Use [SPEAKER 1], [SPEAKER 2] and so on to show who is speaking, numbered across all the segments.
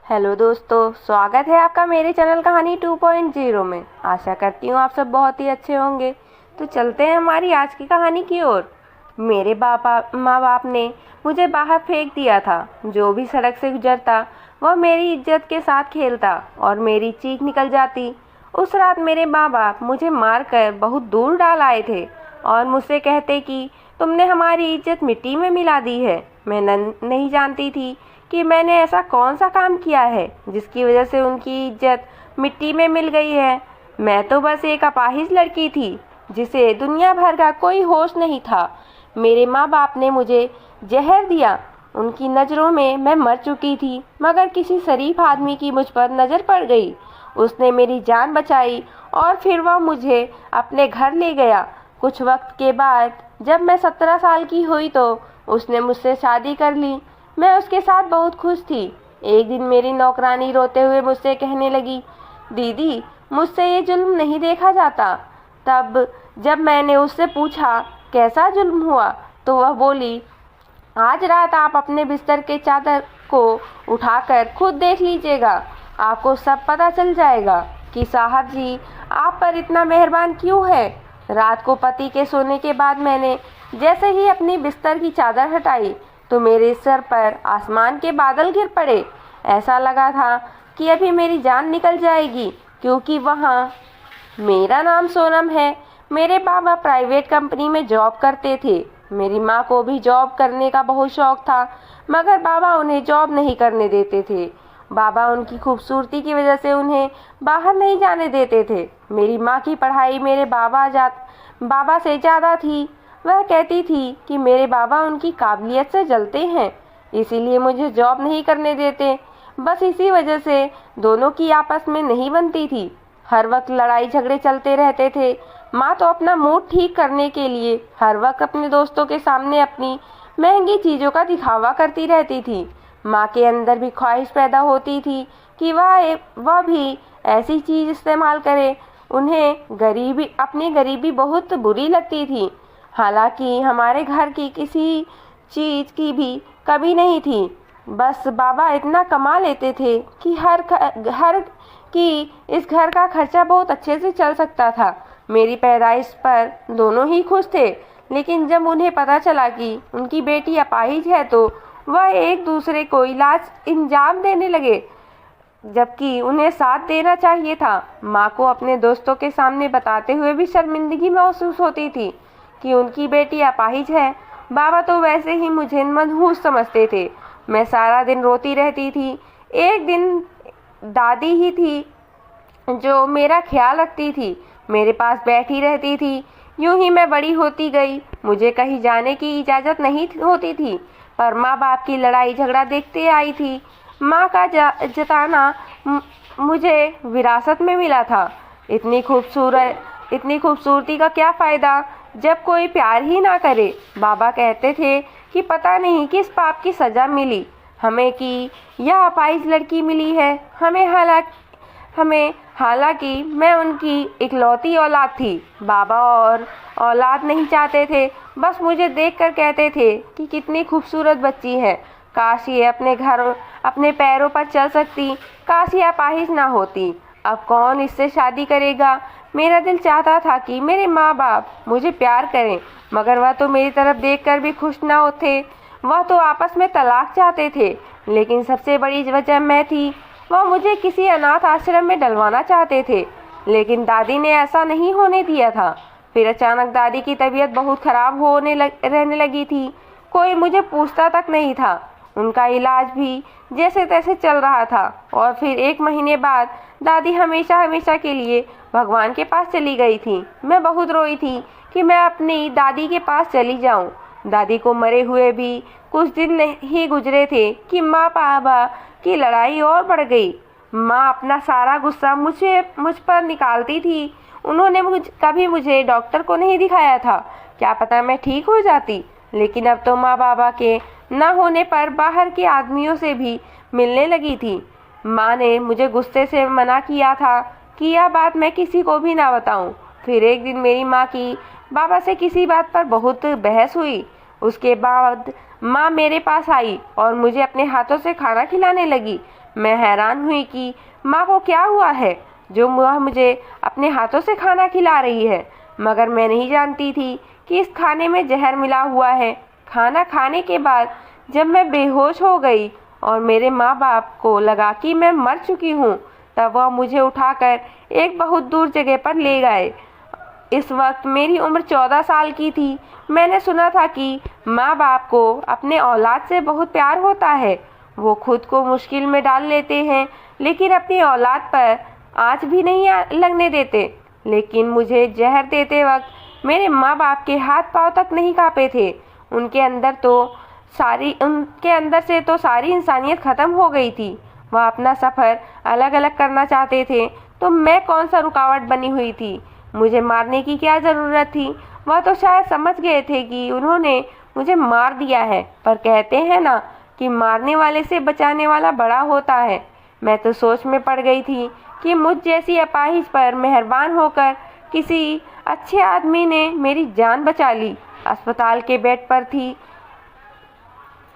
[SPEAKER 1] Hello दोस्तों, स्वागत है आपका मेरे चैनल कहानी 2.0 में। आशा करती हूँ आप सब बहुत ही अच्छे होंगे। तो चलते हैं हमारी आज की कहानी की ओर। मेरे माँ बाप ने मुझे बाहर फेंक दिया था। जो भी सड़क से गुजरता वह मेरी इज्जत के साथ खेलता और मेरी चीख निकल जाती। उस रात मेरे माँ बाप मुझे मार कर बहुत दूर डाल आए थे और मुझसे कहते कि तुमने हमारी इज्जत मिट्टी में मिला दी है। मैं नहीं जानती थी कि मैंने ऐसा कौन सा काम किया है जिसकी वजह से उनकी इज्जत मिट्टी में मिल गई है। मैं तो बस एक अपाहिज लड़की थी जिसे दुनिया भर का कोई होश नहीं था। मेरे माँ बाप ने मुझे जहर दिया। उनकी नज़रों में मैं मर चुकी थी, मगर किसी शरीफ आदमी की मुझ पर नज़र पड़ गई। उसने मेरी जान बचाई और फिर वह मुझे अपने घर ले गया। कुछ वक्त के बाद जब मैं 17 साल की हुई तो उसने मुझसे शादी कर ली। मैं उसके साथ बहुत खुश थी। एक दिन मेरी नौकरानी रोते हुए मुझसे कहने लगी, दीदी, मुझसे ये जुल्म नहीं देखा जाता। तब जब मैंने उससे पूछा कैसा जुल्म हुआ तो वह बोली, आज रात आप अपने बिस्तर के चादर को उठाकर खुद देख लीजिएगा। आपको सब पता चल जाएगा कि साहब जी आप पर इतना मेहरबान क्यों है। रात को पति के सोने के बाद मैंने जैसे ही अपनी बिस्तर की चादर हटाई तो मेरे सर पर आसमान के बादल गिर पड़े। ऐसा लगा था कि अभी मेरी जान निकल जाएगी, क्योंकि वहाँ मेरा नाम सोनम है। मेरे बाबा प्राइवेट कंपनी में जॉब करते थे। मेरी माँ को भी जॉब करने का बहुत शौक था, मगर बाबा उन्हें जॉब नहीं करने देते थे। बाबा उनकी खूबसूरती की वजह से उन्हें बाहर नहीं जाने देते थे। मेरी माँ की पढ़ाई मेरे बाबा से ज़्यादा थी। वह कहती थी कि मेरे बाबा उनकी काबिलियत से जलते हैं, इसीलिए मुझे जॉब नहीं करने देते। बस इसी वजह से दोनों की आपस में नहीं बनती थी। हर वक्त लड़ाई झगड़े चलते रहते थे। माँ तो अपना मूड ठीक करने के लिए हर वक्त अपने दोस्तों के सामने अपनी महंगी चीज़ों का दिखावा करती रहती थी। माँ के अंदर भी ख्वाहिश पैदा होती थी कि वह भी ऐसी चीज़ इस्तेमाल करे। उन्हें अपनी गरीबी बहुत बुरी लगती थी। हालांकि हमारे घर की किसी चीज़ की भी कमी नहीं थी। बस बाबा इतना कमा लेते थे कि इस घर का खर्चा बहुत अच्छे से चल सकता था। मेरी पैदाइश पर दोनों ही खुश थे, लेकिन जब उन्हें पता चला कि उनकी बेटी अपाहिज है तो वह एक दूसरे को इलाज इंजाम देने लगे, जबकि उन्हें साथ देना चाहिए था। माँ को अपने दोस्तों के सामने बताते हुए भी शर्मिंदगी महसूस होती थी कि उनकी बेटी अपाहिज है। बाबा तो वैसे ही मुझे मनहूस समझते थे। मैं सारा दिन रोती रहती थी। एक दिन दादी ही थी जो मेरा ख्याल रखती थी, मेरे पास बैठी रहती थी। यूं ही मैं बड़ी होती गई। मुझे कहीं जाने की इजाज़त नहीं होती थी, पर माँ बाप की लड़ाई झगड़ा देखते आई थी। माँ का जताना मुझे विरासत में मिला था। इतनी खूबसूरती का क्या फ़ायदा जब कोई प्यार ही ना करे। बाबा कहते थे कि पता नहीं किस पाप की सज़ा मिली हमें कि यह अपाहिज लड़की मिली है। हालांकि मैं उनकी इकलौती औलाद थी। बाबा और औलाद नहीं चाहते थे, बस मुझे देखकर कहते थे कि कितनी खूबसूरत बच्ची है। काश ये अपने पैरों पर चल सकती, काश ये अपाहिज ना होती। अब कौन इससे शादी करेगा। मेरा दिल चाहता था कि मेरे माँ बाप मुझे प्यार करें, मगर वह तो मेरी तरफ देखकर भी खुश ना होते। वह तो आपस में तलाक चाहते थे, लेकिन सबसे बड़ी वजह मैं थी। वह मुझे किसी अनाथ आश्रम में डलवाना चाहते थे, लेकिन दादी ने ऐसा नहीं होने दिया था। फिर अचानक दादी की तबीयत बहुत खराब रहने लगी थी। कोई मुझे पूछता तक नहीं था। उनका इलाज भी जैसे तैसे चल रहा था और फिर 1 महीने बाद दादी हमेशा हमेशा के लिए भगवान के पास चली गई थी। मैं बहुत रोई थी कि मैं अपनी दादी के पास चली जाऊं। दादी को मरे हुए भी कुछ दिन ही गुजरे थे कि माँ बाबा की लड़ाई और बढ़ गई। माँ अपना सारा गुस्सा मुझ पर निकालती थी। उन्होंने कभी मुझे डॉक्टर को नहीं दिखाया था, क्या पता मैं ठीक हो जाती। लेकिन अब तो माँ बाबा के न होने पर बाहर के आदमियों से भी मिलने लगी थी। माँ ने मुझे गुस्से से मना किया था कि यह बात मैं किसी को भी ना बताऊं। फिर एक दिन मेरी माँ की बाबा से किसी बात पर बहुत बहस हुई। उसके बाद माँ मेरे पास आई और मुझे अपने हाथों से खाना खिलाने लगी। मैं हैरान हुई कि माँ को क्या हुआ है जो वह मुझे अपने हाथों से खाना खिला रही है, मगर मैं नहीं जानती थी कि इस खाने में जहर मिला हुआ है। खाना खाने के बाद जब मैं बेहोश हो गई और मेरे माँ बाप को लगा कि मैं मर चुकी हूँ, तब वह मुझे उठाकर एक बहुत दूर जगह पर ले गए। इस वक्त मेरी उम्र 14 साल की थी। मैंने सुना था कि माँ बाप को अपने औलाद से बहुत प्यार होता है। वो खुद को मुश्किल में डाल लेते हैं, लेकिन अपनी औलाद पर आँच भी नहीं लगने देते। लेकिन मुझे जहर देते वक्त मेरे माँ बाप के हाथ पांव तक नहीं कांपे थे। उनके अंदर से तो सारी इंसानियत ख़त्म हो गई थी। वह अपना सफ़र अलग अलग करना चाहते थे, तो मैं कौन सा रुकावट बनी हुई थी। मुझे मारने की क्या ज़रूरत थी। वह तो शायद समझ गए थे कि उन्होंने मुझे मार दिया है, पर कहते हैं ना कि मारने वाले से बचाने वाला बड़ा होता है। मैं तो सोच में पड़ गई थी कि मुझ जैसी अपाहिज पर मेहरबान होकर किसी अच्छे आदमी ने मेरी जान बचा ली। अस्पताल के बेड पर थी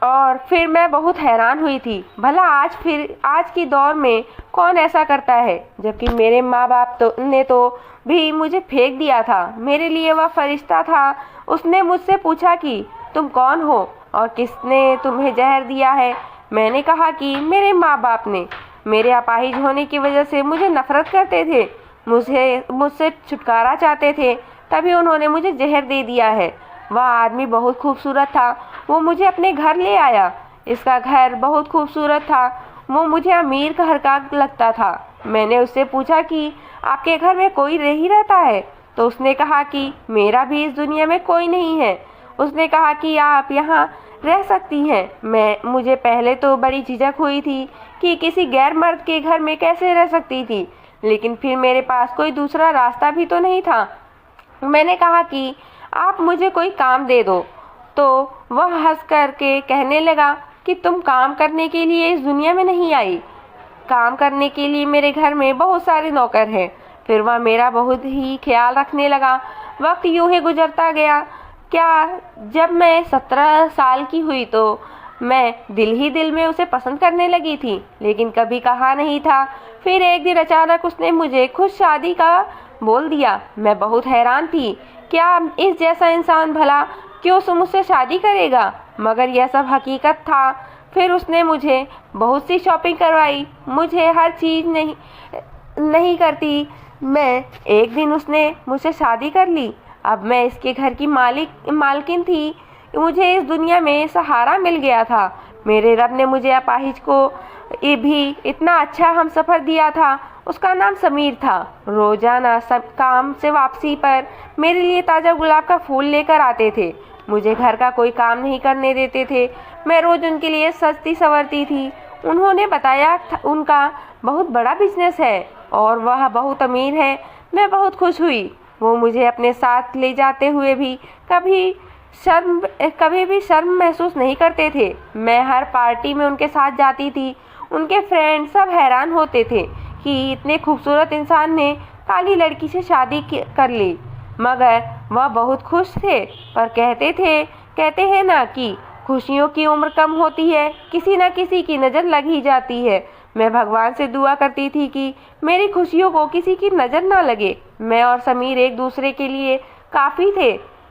[SPEAKER 1] और फिर मैं बहुत हैरान हुई थी। भला आज की दौर में कौन ऐसा करता है, जबकि मेरे माँ बाप ने तो भी मुझे फेंक दिया था। मेरे लिए वह फरिश्ता था। उसने मुझसे पूछा कि तुम कौन हो और किसने तुम्हें जहर दिया है। मैंने कहा कि मेरे माँ बाप ने। मेरे अपाहिज होने की वजह से मुझे नफरत करते थे, मुझसे छुटकारा चाहते थे, तभी उन्होंने मुझे जहर दे दिया है। वह आदमी बहुत खूबसूरत था। वो मुझे अपने घर ले आया। इसका घर बहुत खूबसूरत था। वो मुझे अमीर घर का लगता था। मैंने उससे पूछा कि आपके घर में कोई नहीं रहता है, तो उसने कहा कि मेरा भी इस दुनिया में कोई नहीं है। उसने कहा कि आप यहाँ रह सकती हैं। मुझे पहले तो बड़ी झिझक हुई थी कि किसी गैर मर्द के घर में कैसे रह सकती थी, लेकिन फिर मेरे पास कोई दूसरा रास्ता भी तो नहीं था। मैंने कहा कि आप मुझे कोई काम दे दो, तो वह हंस करके कहने लगा कि तुम काम करने के लिए इस दुनिया में नहीं आई। काम करने के लिए मेरे घर में बहुत सारे नौकर हैं। फिर वह मेरा बहुत ही ख्याल रखने लगा। वक्त यूं ही गुजरता गया। जब मैं 17 साल की हुई तो मैं दिल ही दिल में उसे पसंद करने लगी थी, लेकिन कभी कहा नहीं था। फिर एक दिन अचानक उसने मुझे खुद शादी का बोल दिया। मैं बहुत हैरान थी। क्या इस जैसा इंसान भला क्यों मुझसे शादी करेगा, मगर यह सब हकीकत था। फिर उसने मुझे बहुत सी शॉपिंग करवाई। मुझे हर चीज़ नहीं करती मैं। एक दिन उसने मुझसे शादी कर ली। अब मैं इसके घर की मालकिन थी। मुझे इस दुनिया में सहारा मिल गया था। मेरे रब ने मुझे अपाहिज को भी इतना अच्छा हमसफ़र दिया था। उसका नाम समीर था। रोज़ाना सब काम से वापसी पर मेरे लिए ताज़ा गुलाब का फूल लेकर आते थे। मुझे घर का कोई काम नहीं करने देते थे। मैं रोज़ उनके लिए सजती संवरती थी। उन्होंने बताया उनका बहुत बड़ा बिजनेस है और वह बहुत अमीर है। मैं बहुत खुश हुई। वो मुझे अपने साथ ले जाते हुए भी कभी भी शर्म महसूस नहीं करते थे। मैं हर पार्टी में उनके साथ जाती थी। उनके फ्रेंड सब हैरान होते थे कि इतने खूबसूरत इंसान ने काली लड़की से शादी कर ली, मगर वह बहुत खुश थे। पर कहते हैं ना कि खुशियों की उम्र कम होती है, किसी न किसी की नज़र लग ही जाती है। मैं भगवान से दुआ करती थी कि मेरी खुशियों को किसी की नज़र ना लगे। मैं और समीर एक दूसरे के लिए काफ़ी थे।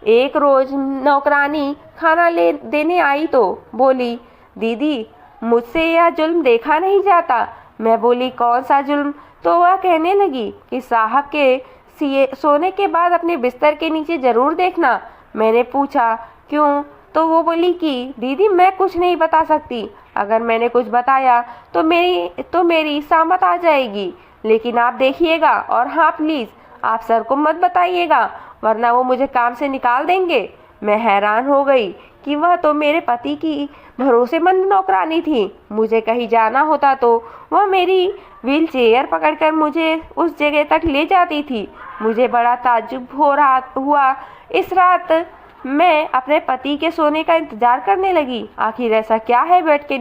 [SPEAKER 1] एक रोज़ नौकरानी खाना देने आई तो बोली, दीदी मुझसे यह जुल्म देखा नहीं जाता। मैं बोली, कौन सा जुल्म? तो वह कहने लगी कि साहब के सोने के बाद अपने बिस्तर के नीचे ज़रूर देखना। मैंने पूछा क्यों? तो वो बोली कि दीदी मैं कुछ नहीं बता सकती। अगर मैंने कुछ बताया तो मेरी सामत आ जाएगी। लेकिन आप देखिएगा, और हाँ प्लीज़ आप सर को मत बताइएगा, वरना वो मुझे काम से निकाल देंगे। मैं हैरान हो गई कि वह तो मेरे पति की भरोसेमंद नौकरानी थी। मुझे कहीं जाना होता तो वह मेरी व्हील चेयर पकड़कर मुझे उस जगह तक ले जाती थी। मुझे बड़ा ताज्जुब हुआ। इस रात मैं अपने पति के सोने का इंतज़ार करने लगी। आखिर ऐसा क्या है बेड के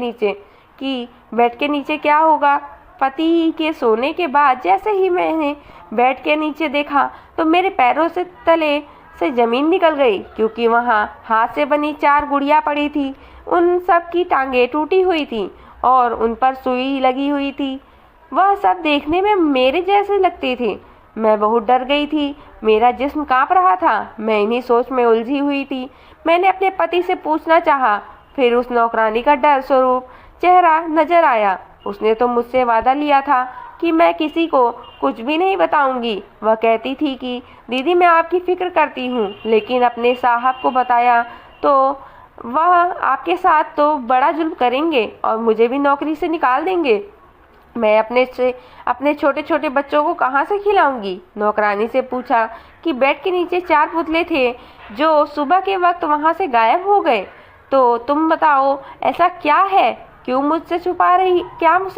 [SPEAKER 1] नीचे क्या होगा? पति के सोने के बाद जैसे ही मैंने बेड के नीचे देखा तो मेरे पैरों से तले से ज़मीन निकल गई, क्योंकि वहाँ हाथ से बनी 4 गुड़िया पड़ी थी। उन सब की टांगें टूटी हुई थी और उन पर सुई लगी हुई थी। वह सब देखने में मेरे जैसे लगते थे। मैं बहुत डर गई थी, मेरा जिस्म कांप रहा था। मैं इन्हीं सोच में उलझी हुई थी। मैंने अपने पति से पूछना चाहा, फिर उस नौकरानी का डर स्वरूप चेहरा नजर आया। उसने तो मुझसे वादा लिया था कि मैं किसी को कुछ भी नहीं बताऊंगी। वह कहती थी कि दीदी मैं आपकी फिक्र करती हूँ, लेकिन अपने साहब को बताया तो वह आपके साथ तो बड़ा जुल्म करेंगे और मुझे भी नौकरी से निकाल देंगे। मैं अपने छोटे छोटे बच्चों को कहाँ से खिलाऊंगी? नौकरानी से पूछा कि बेड के नीचे 4 पुतले थे जो सुबह के वक्त वहाँ से गायब हो गए। तो तुम बताओ ऐसा क्या है? क्या मुझसे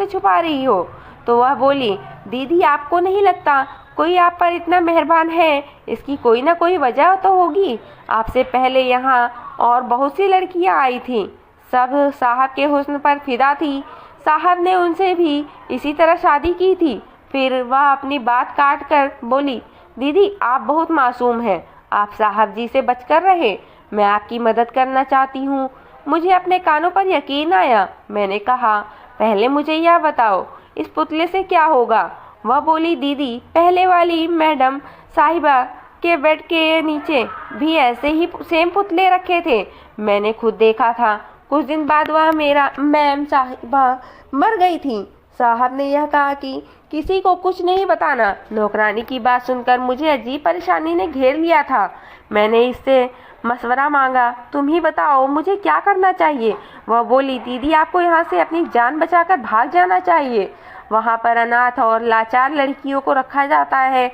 [SPEAKER 1] छुपा रही हो? तो वह बोली, दीदी आपको नहीं लगता कोई आप पर इतना मेहरबान है? इसकी कोई ना कोई वजह तो होगी। आपसे पहले यहाँ और बहुत सी लड़कियाँ आई थीं, सब साहब के हुस्न पर फिदा थी। साहब ने उनसे भी इसी तरह शादी की थी। फिर वह अपनी बात काट कर बोली, दीदी आप बहुत मासूम हैं, आप साहब जी से बचकर रहे। मैं आपकी मदद करना चाहती हूँ। मुझे अपने कानों पर यकीन आया। मैंने कहा, पहले मुझे यह बताओ इस पुतले से क्या होगा? वह बोली, दीदी पहले वाली मैडम साहिबा के बेड के नीचे भी ऐसे ही सेम पुतले रखे थे। मैंने खुद देखा था। कुछ दिन बाद वह मैम साहिबा मर गई थी। साहब ने यह कहा कि किसी को कुछ नहीं बताना। नौकरानी की बात सुनकर मुझे अजीब परेशानी ने घेर लिया था। मैंने इससे मशवरा मांगा, तुम ही बताओ मुझे क्या करना चाहिए? वह बोली, दीदी आपको यहाँ से अपनी जान बचाकर भाग जाना चाहिए। वहाँ पर अनाथ और लाचार लड़कियों को रखा जाता है।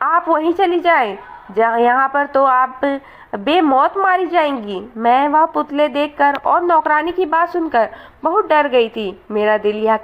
[SPEAKER 1] आप वहीं चली जाएं। यहाँ पर तो आप बेमौत मारी जाएंगी। मैं वह पुतले देखकर और नौकरानी की बात सुनकर बहुत डर गई थी। मेरा दिल यह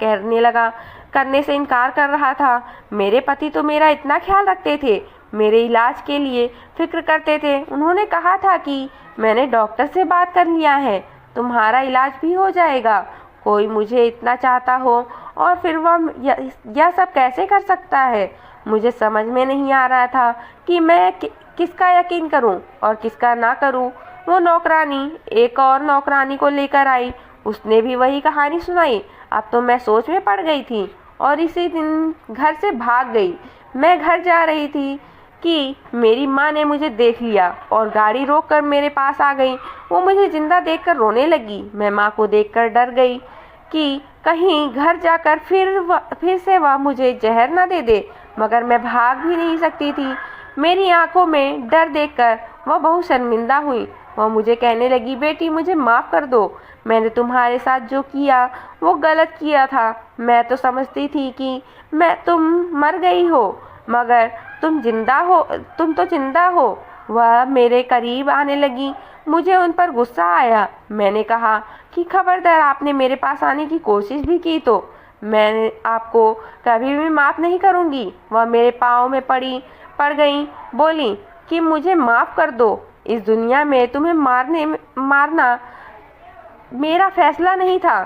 [SPEAKER 1] करने से इनकार कर रहा था। मेरे पति तो मेरा इतना ख्याल रखते थे, मेरे इलाज के लिए फिक्र करते थे। उन्होंने कहा था कि मैंने डॉक्टर से बात कर लिया है, तुम्हारा इलाज भी हो जाएगा। कोई मुझे इतना चाहता हो और फिर वह यह सब कैसे कर सकता है? मुझे समझ में नहीं आ रहा था कि मैं किसका यकीन करूं और किसका ना करूं। वो नौकरानी एक और नौकरानी को लेकर आई, उसने भी वही कहानी सुनाई। अब तो मैं सोच में पड़ गई थी और इसी दिन घर से भाग गई। मैं घर जा रही थी कि मेरी माँ ने मुझे देख लिया और गाड़ी रोककर मेरे पास आ गई। वो मुझे जिंदा देखकर रोने लगी। मैं माँ को देखकर डर गई कि कहीं घर जाकर फिर से वह मुझे जहर न दे दे, मगर मैं भाग भी नहीं सकती थी। मेरी आंखों में डर देखकर वह बहुत शर्मिंदा हुई। वह मुझे कहने लगी, बेटी मुझे माफ़ कर दो, मैंने तुम्हारे साथ जो किया वो गलत किया था। मैं तो समझती थी कि तुम मर गई हो, मगर तुम तो जिंदा हो। वह मेरे करीब आने लगी। मुझे उन पर गुस्सा आया। मैंने कहा कि खबरदार, आपने मेरे पास आने की कोशिश भी की तो मैं आपको कभी भी माफ़ नहीं करूँगी। वह मेरे पाँव में पड़ गई, बोली कि मुझे माफ़ कर दो। इस दुनिया में तुम्हें मारना मेरा फैसला नहीं था,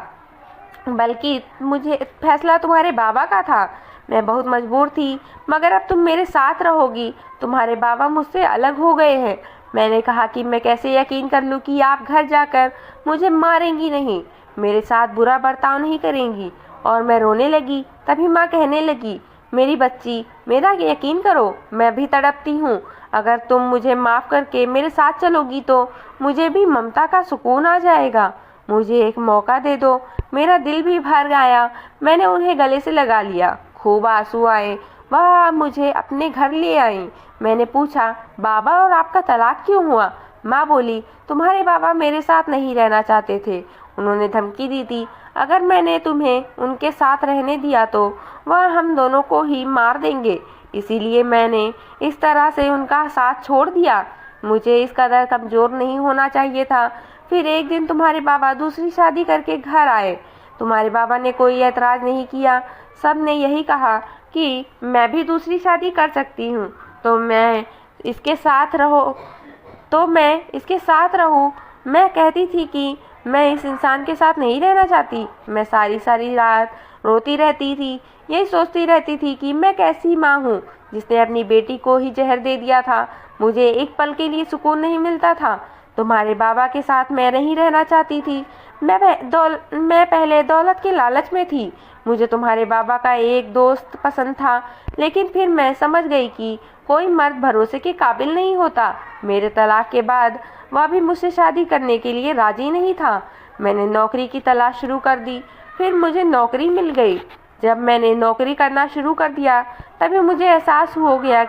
[SPEAKER 1] बल्कि मुझे फैसला तुम्हारे बाबा का था। मैं बहुत मजबूर थी, मगर अब तुम मेरे साथ रहोगी। तुम्हारे बाबा मुझसे अलग हो गए हैं। मैंने कहा कि मैं कैसे यकीन कर लूँ कि आप घर जाकर मुझे मारेंगी नहीं, मेरे साथ बुरा बर्ताव नहीं करेंगी। और मैं रोने लगी। तभी माँ कहने लगी, मेरी बच्ची, मेरा यकीन करो, मैं भी तड़पती हूँ। अगर तुम मुझे माफ़ करके मेरे साथ चलोगी तो मुझे भी ममता का सुकून आ जाएगा। मुझे एक मौका दे दो। मेरा दिल भी भर गया। मैंने उन्हें गले से लगा लिया। खूब आंसू आए। वह मुझे अपने घर ले आई। मैंने पूछा, बाबा और आपका तलाक क्यों हुआ? माँ बोली, तुम्हारे बाबा मेरे साथ नहीं रहना चाहते थे। उन्होंने धमकी दी थी, अगर मैंने तुम्हें उनके साथ रहने दिया तो वह हम दोनों को ही मार देंगे। इसीलिए मैंने इस तरह से उनका साथ छोड़ दिया। मुझे इस कदर कमज़ोर नहीं होना चाहिए था। फिर एक दिन तुम्हारे बाबा दूसरी शादी करके घर आए। तुम्हारे बाबा ने कोई एतराज़ नहीं किया। सब ने यही कहा कि मैं भी दूसरी शादी कर सकती हूँ, तो मैं इसके साथ रहूँ। मैं कहती थी कि मैं इस इंसान के साथ नहीं रहना चाहती। मैं सारी सारी रात रोती रहती थी। यही सोचती रहती थी कि मैं कैसी माँ हूँ जिसने अपनी बेटी को ही जहर दे दिया था। मुझे एक पल के लिए सुकून नहीं मिलता था। तुम्हारे बाबा के साथ मैं नहीं रहना चाहती थी। मैं पहले दौलत के लालच में थी। मुझे तुम्हारे बाबा का एक दोस्त पसंद था, लेकिन फिर मैं समझ गई कि कोई मर्द भरोसे के काबिल नहीं होता। मेरे तलाक के बाद वह भी मुझसे शादी करने के लिए राजी नहीं था। मैंने नौकरी की तलाश शुरू कर दी, फिर मुझे नौकरी मिल गई। जब मैंने नौकरी करना शुरू कर दिया, तभी मुझे एहसास हो गया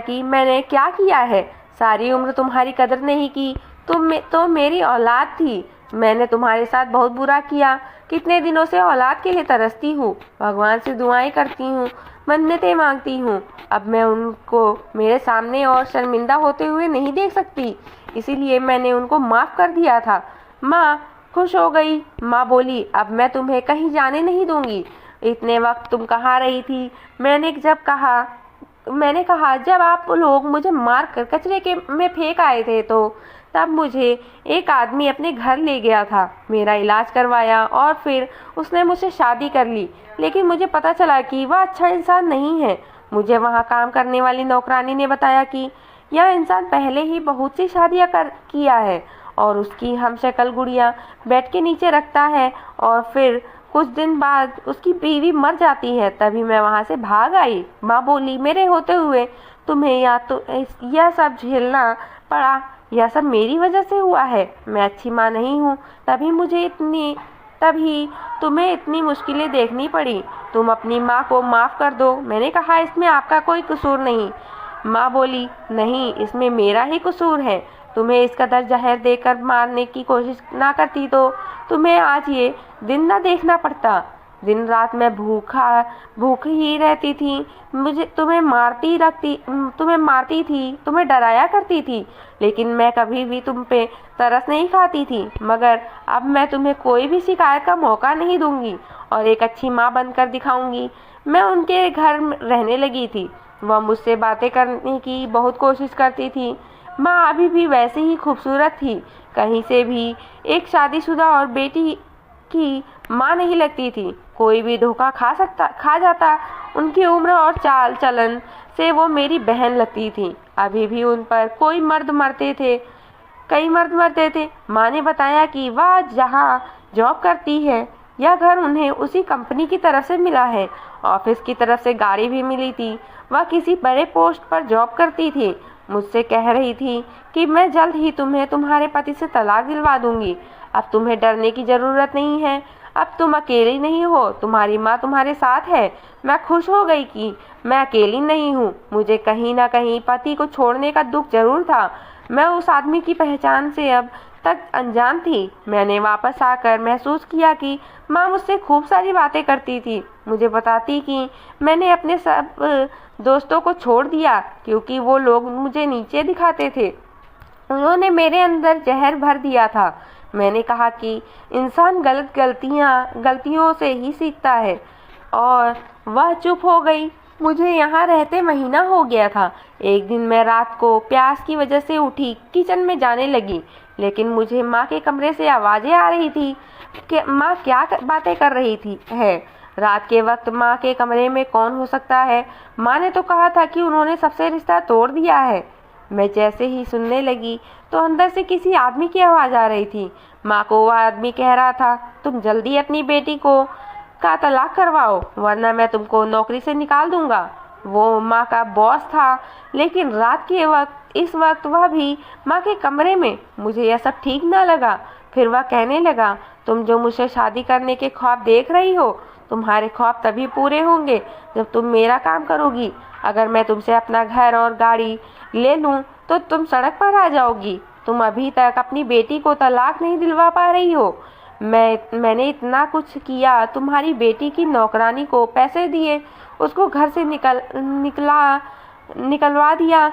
[SPEAKER 1] कि मैंने क्या किया है। सारी उम्र तुम्हारी कदर नहीं की। तो मेरी औलाद थी। मैंने तुम्हारे साथ बहुत बुरा किया। कितने दिनों से औलाद के लिए तरसती हूँ, भगवान से दुआएं करती हूँ, मन्नतें मांगती हूँ। अब मैं उनको मेरे सामने और शर्मिंदा होते हुए नहीं देख सकती, इसीलिए मैंने उनको माफ़ कर दिया था। माँ खुश हो गई। माँ बोली, अब मैं तुम्हें कहीं जाने नहीं दूंगी। इतने वक्त तुम कहाँ रही थी? मैंने कहा जब आप लोग मुझे मार कर कचरे के में फेंक आए थे, तो तब मुझे एक आदमी अपने घर ले गया था, मेरा इलाज करवाया और फिर उसने मुझसे शादी कर ली। लेकिन मुझे पता चला कि वह अच्छा इंसान नहीं है। मुझे वहाँ काम करने वाली नौकरानी ने बताया कि यह इंसान पहले ही बहुत सी शादियाँ किया है और उसकी हमशक्ल गुड़िया बेड के नीचे रखता है और फिर कुछ दिन बाद उसकी बीवी मर जाती है। तभी मैं वहाँ से भाग आई। माँ बोली, मेरे होते हुए तुम्हें यह सब झेलना पड़ा, यह सब मेरी वजह से हुआ है। मैं अच्छी माँ नहीं हूँ, तभी तुम्हें इतनी मुश्किलें देखनी पड़ी। तुम अपनी माँ को माफ़ कर दो। मैंने कहा, इसमें आपका कोई कसूर नहीं। माँ बोली, नहीं, इसमें मेरा ही कसूर है। तुम्हें इस कदर जहर देकर मारने की कोशिश ना करती तो तुम्हें आज ये दिन ना देखना पड़ता। दिन रात मैं भूख ही रहती थी। तुम्हें मारती थी, तुम्हें डराया करती थी, लेकिन मैं कभी भी तुम पे तरस नहीं खाती थी। मगर अब मैं तुम्हें कोई भी शिकायत का मौका नहीं दूंगी और एक अच्छी माँ बनकर दिखाऊंगी। मैं उनके घर रहने लगी थी। वह मुझसे बातें करने की बहुत कोशिश करती थी। माँ अभी भी वैसे ही खूबसूरत थी, कहीं से भी एक शादीशुदा और बेटी की माँ नहीं लगती थी। कोई भी धोखा खा जाता। उनकी उम्र और चाल चलन से वो मेरी बहन लगती थी। अभी भी उन पर कई मर्द मरते थे। माँ ने बताया कि वह जहाँ जॉब करती है, यह घर उन्हें उसी कंपनी की तरफ से मिला है। ऑफिस की तरफ से गाड़ी भी मिली थी। वह किसी बड़े पोस्ट पर जॉब करती थी। मुझसे कह रही थी कि मैं जल्द ही तुम्हें तुम्हारे पति से तलाक दिलवा दूंगी। अब तुम्हें डरने की ज़रूरत नहीं है। अब तुम अकेली नहीं हो, तुम्हारी माँ तुम्हारे साथ है। मैं खुश हो गई कि मैं अकेली नहीं हूँ। मुझे कहीं ना कहीं पति को छोड़ने का दुख जरूर था। मैं उस आदमी की पहचान से अब तक अनजान थी। मैंने वापस आकर महसूस किया कि माँ मुझसे खूब सारी बातें करती थी। मुझे बताती कि मैंने अपने सब दोस्तों को छोड़ दिया क्योंकि वो लोग मुझे नीचे दिखाते थे। उन्होंने मेरे अंदर जहर भर दिया था। मैंने कहा कि इंसान गलतियों से ही सीखता है, और वह चुप हो गई। मुझे यहाँ रहते महीना हो गया था। एक दिन मैं रात को प्यास की वजह से उठी, किचन में जाने लगी, लेकिन मुझे माँ के कमरे से आवाज़ें आ रही थी कि माँ क्या बातें कर रही थी है। रात के वक्त माँ के कमरे में कौन हो सकता है? माँ ने तो कहा था कि उन्होंने सबसे रिश्ता तोड़ दिया है। मैं जैसे ही सुनने लगी तो अंदर से किसी आदमी की आवाज़ आ रही थी। माँ को वह आदमी कह रहा था, तुम जल्दी अपनी बेटी का तलाक करवाओ, वरना मैं तुमको नौकरी से निकाल दूंगा। वो माँ का बॉस था, लेकिन इस वक्त वह भी माँ के कमरे में। मुझे यह सब ठीक ना लगा। फिर वह कहने लगा, तुम जो मुझसे शादी करने के ख्वाब देख रही हो, तुम्हारे ख्वाब तभी पूरे होंगे जब तुम मेरा काम करोगी। अगर मैं तुमसे अपना घर और गाड़ी ले लूँ तो तुम सड़क पर आ जाओगी। तुम अभी तक अपनी बेटी को तलाक नहीं दिलवा पा रही हो। मैंने इतना कुछ किया, तुम्हारी बेटी की नौकरानी को पैसे दिए, उसको घर से निकलवा दिया,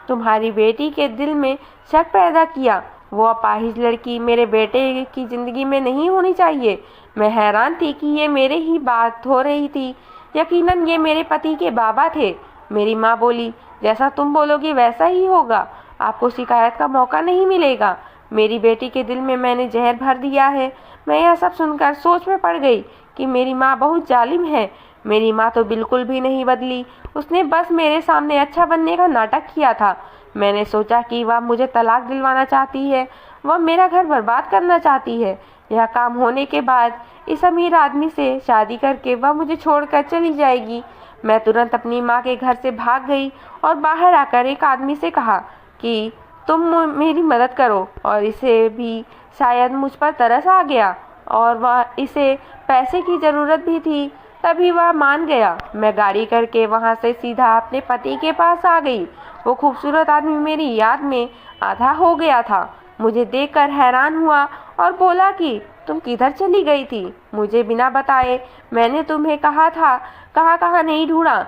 [SPEAKER 1] तुम्हारी बेटी के दिल में शक पैदा किया। वो अपाहिज लड़की मेरे बेटे की ज़िंदगी में नहीं होनी चाहिए। मैं हैरान थी कि ये मेरे ही बात हो रही थी। यकीनन ये मेरे पति के बाबा थे। मेरी माँ बोली, जैसा तुम बोलोगी वैसा ही होगा, आपको शिकायत का मौका नहीं मिलेगा। मेरी बेटी के दिल में मैंने जहर भर दिया है। मैं यह सब सुनकर सोच में पड़ गई कि मेरी माँ बहुत जालिम है। मेरी माँ तो बिल्कुल भी नहीं बदली, उसने बस मेरे सामने अच्छा बनने का नाटक किया था। मैंने सोचा कि वह मुझे तलाक दिलवाना चाहती है, वह मेरा घर बर्बाद करना चाहती है। यह काम होने के बाद इस अमीर आदमी से शादी करके वह मुझे छोड़कर चली जाएगी। मैं तुरंत अपनी माँ के घर से भाग गई और बाहर आकर एक आदमी से कहा कि तुम मेरी मदद करो, और इसे भी शायद मुझ पर तरस आ गया और वह इसे पैसे की ज़रूरत भी थी, तभी वह मान गया। मैं गाड़ी करके वहाँ से सीधा अपने पति के पास आ गई। वो खूबसूरत आदमी मेरी याद में आधा हो गया था, मुझे देखकर हैरान हुआ और बोला कि तुम किधर चली गई थी? मुझे बिना बताए मैंने तुम्हें कहा था, कहाँ नहीं ढूंढा।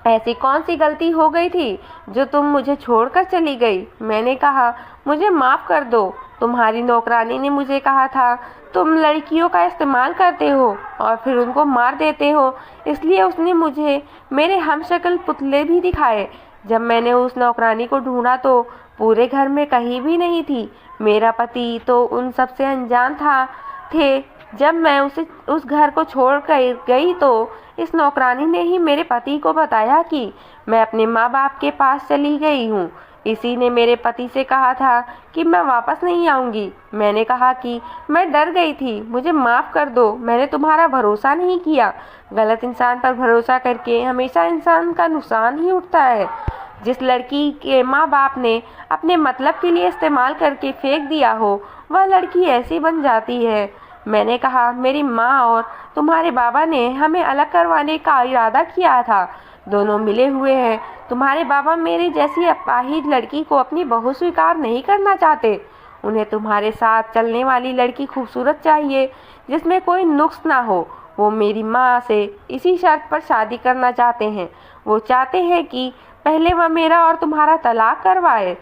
[SPEAKER 1] ऐसी कौन सी गलती हो गई थी जो तुम मुझे छोड़कर चली गई? मैंने कहा, मुझे माफ़ कर दो, तुम्हारी नौकरानी ने मुझे कहा था तुम लड़कियों का इस्तेमाल करते हो और फिर उनको मार देते हो, इसलिए उसने मुझे मेरे हमशक्ल पुतले भी दिखाए। जब मैंने उस नौकरानी को ढूंढा तो पूरे घर में कहीं भी नहीं थी। मेरा पति तो उन सब से अनजान थे। जब मैं उस घर को छोड़ कर गई तो इस नौकरानी ने ही मेरे पति को बताया कि मैं अपने माँ बाप के पास चली गई हूँ। इसी ने मेरे पति से कहा था कि मैं वापस नहीं आऊँगी। मैंने कहा कि मैं डर गई थी, मुझे माफ़ कर दो, मैंने तुम्हारा भरोसा नहीं किया। गलत इंसान पर भरोसा करके हमेशा इंसान का नुकसान ही उठता है। जिस लड़की के माँ बाप ने अपने मतलब के लिए इस्तेमाल करके फेंक दिया हो, वह लड़की ऐसी बन जाती है। मैंने कहा, मेरी माँ और तुम्हारे बाबा ने हमें अलग करवाने का इरादा किया था, दोनों मिले हुए हैं। तुम्हारे बाबा मेरी जैसी अपाहिज लड़की को अपनी बहू स्वीकार नहीं करना चाहते। उन्हें तुम्हारे साथ चलने वाली लड़की खूबसूरत चाहिए, जिसमें कोई नुक्स ना हो। वो मेरी माँ से इसी शर्त पर शादी करना चाहते हैं। वो चाहते हैं कि पहले वह मेरा और तुम्हारा तलाक करवाए,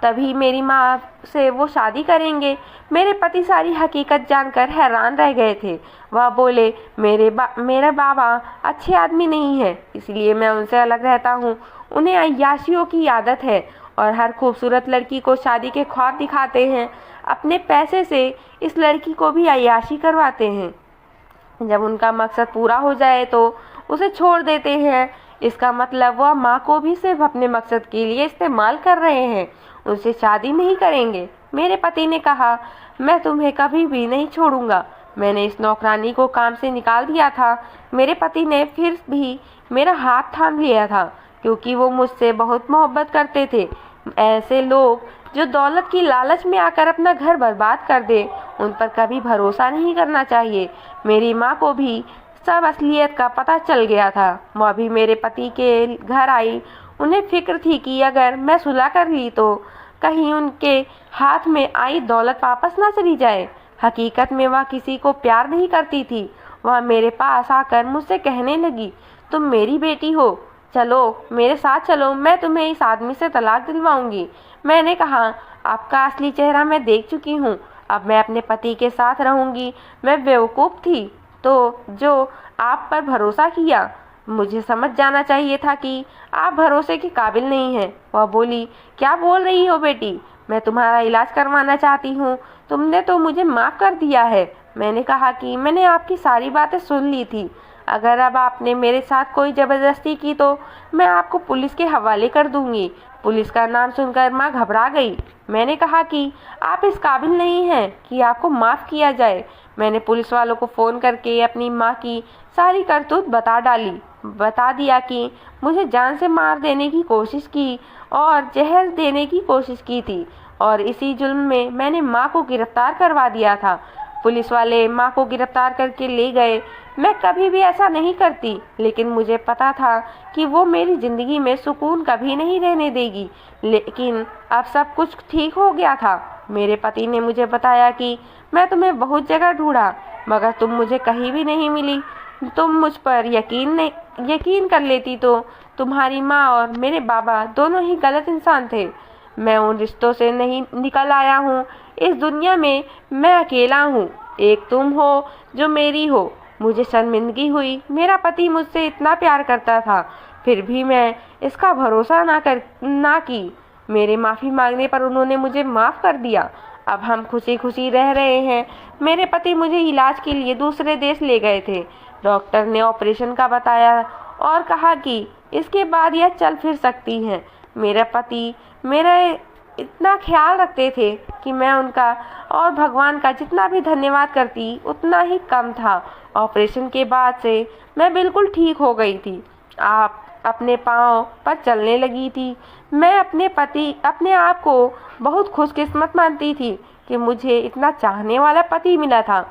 [SPEAKER 1] तभी मेरी माँ से वो शादी करेंगे। मेरे पति सारी हकीकत जानकर हैरान रह गए थे। वह बोले, मेरे बाबा अच्छे आदमी नहीं है, इसलिए मैं उनसे अलग रहता हूँ। उन्हें अय्याशियों की आदत है और हर खूबसूरत लड़की को शादी के ख्वाब दिखाते हैं। अपने पैसे से इस लड़की को भी अय्याशी करवाते हैं। जब उनका मकसद पूरा हो जाए तो उसे छोड़ देते हैं। इसका मतलब वह माँ को भी सिर्फ अपने मकसद के लिए इस्तेमाल कर रहे हैं, उनसे शादी नहीं करेंगे। मेरे पति ने कहा, मैं तुम्हें कभी भी नहीं छोड़ूंगा। मैंने इस नौकरानी को काम से निकाल दिया था। मेरे पति ने फिर भी मेरा हाथ थाम लिया था, क्योंकि वो मुझसे बहुत मोहब्बत करते थे। ऐसे लोग जो दौलत की लालच में आकर अपना घर बर्बाद कर दे, उन पर कभी भरोसा नहीं करना चाहिए। मेरी माँ को भी सब असलियत का पता चल गया था। वह भी मेरे पति के घर आई। उन्हें फिक्र थी कि अगर मैं सुलह कर ली तो कहीं उनके हाथ में आई दौलत वापस ना चली जाए। हकीकत में वह किसी को प्यार नहीं करती थी। वह मेरे पास आकर मुझसे कहने लगी, तुम मेरी बेटी हो, चलो मेरे साथ चलो, मैं तुम्हें इस आदमी से तलाक दिलवाऊंगी। मैंने कहा, आपका असली चेहरा मैं देख चुकी हूँ, अब मैं अपने पति के साथ रहूंगी। मैं बेवकूफ़ थी तो जो आप पर भरोसा किया। मुझे समझ जाना चाहिए था कि आप भरोसे के काबिल नहीं हैं। वह बोली, क्या बोल रही हो बेटी, मैं तुम्हारा इलाज करवाना चाहती हूँ, तुमने तो मुझे माफ़ कर दिया है। मैंने कहा कि मैंने आपकी सारी बातें सुन ली थी। अगर अब आपने मेरे साथ कोई ज़बरदस्ती की तो मैं आपको पुलिस के हवाले कर दूंगी। पुलिस का नाम सुनकर माँ घबरा गई। मैंने कहा कि आप इस काबिल नहीं हैं कि आपको माफ़ किया जाए। मैंने पुलिस वालों को फ़ोन करके अपनी माँ की सारी करतूत बता दिया कि मुझे जान से मार देने की कोशिश की और जहर देने की कोशिश की थी, और इसी जुल्म में मैंने माँ को गिरफ्तार करवा दिया था। पुलिस वाले माँ को गिरफ्तार करके ले गए। मैं कभी भी ऐसा नहीं करती, लेकिन मुझे पता था कि वो मेरी ज़िंदगी में सुकून कभी नहीं रहने देगी। लेकिन अब सब कुछ ठीक हो गया था। मेरे पति ने मुझे बताया कि मैं तुम्हें बहुत जगह ढूंढा, मगर तुम मुझे कहीं भी नहीं मिली। तुम मुझ पर यकीन कर लेती तो तुम्हारी माँ और मेरे बाबा दोनों ही गलत इंसान थे। मैं उन रिश्तों से नहीं निकल आया हूँ। इस दुनिया में मैं अकेला हूँ। एक तुम हो जो मेरी हो। मुझे शर्मिंदगी हुई। मेरा पति मुझसे इतना प्यार करता था, फिर भी मैं इसका भरोसा ना की। मेरे माफ़ी मांगने पर उन्होंने मुझे माफ़ कर दिया। अब हम खुशी खुशी रह रहे हैं। मेरे पति मुझे इलाज के लिए दूसरे देश ले गए थे। डॉक्टर ने ऑपरेशन का बताया और कहा कि इसके बाद यह चल फिर सकती हैं। मेरे पति मेरा इतना ख्याल रखते थे कि मैं उनका और भगवान का जितना भी धन्यवाद करती उतना ही कम था। ऑपरेशन के बाद से मैं बिल्कुल ठीक हो गई थी। आप अपने पाँव पर चलने लगी थी। मैं अपने आप को बहुत खुशकिस्मत मानती थी कि मुझे इतना चाहने वाला पति मिला था।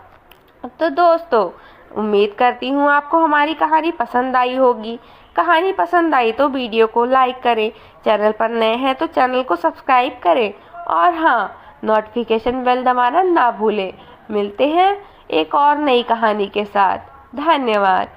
[SPEAKER 1] तो दोस्तों, उम्मीद करती हूँ आपको हमारी कहानी पसंद आई होगी। कहानी पसंद आई तो वीडियो को लाइक करें, चैनल पर नए हैं तो चैनल को सब्सक्राइब करें और हाँ, नोटिफिकेशन बेल दबाना ना भूलें। मिलते हैं एक और नई कहानी के साथ। धन्यवाद।